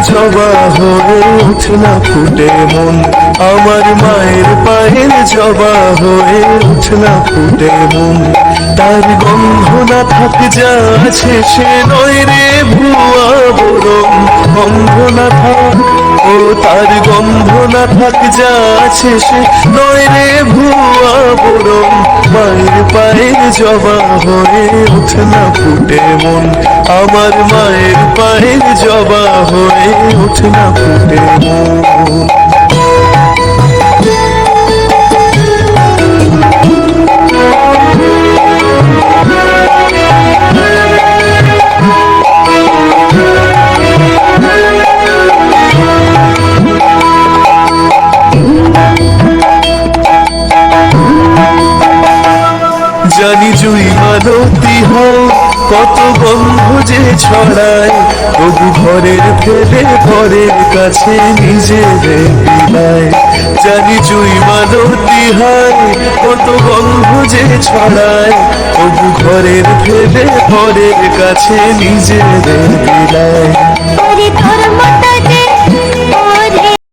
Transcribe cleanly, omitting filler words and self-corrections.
জবা হয়ে ওঠে না ফুটে মন, আমার মায়ের পায়ের জবা হয়ে ওঠে না ফুটে মন। তার গন্ধ না থাক যা আছে সে নয় রে ভুয়া বরং, গন্ধ না থাক ও তার গন্ধ না থাক যা আছে সে নয় রে ভুয়া বরং। মায়ের পায়ের জবা হয়ে ওঠে না ফুটে মন, আমার মায়ের পায়ের জবা হয়ে ওঠে না ফুটে মন। জানি জুই মালতী হও কত গন্ধ যে ছড়ায়, তবু ঘরের ফেলে ঘরের কাছে নিজেদের বিলায়। জানি জুই মালতী হয় কত গন্ধ যে ছড়ায়, তবু ঘরের ফেলে ঘরের কাছে নিজেদের বিলায়।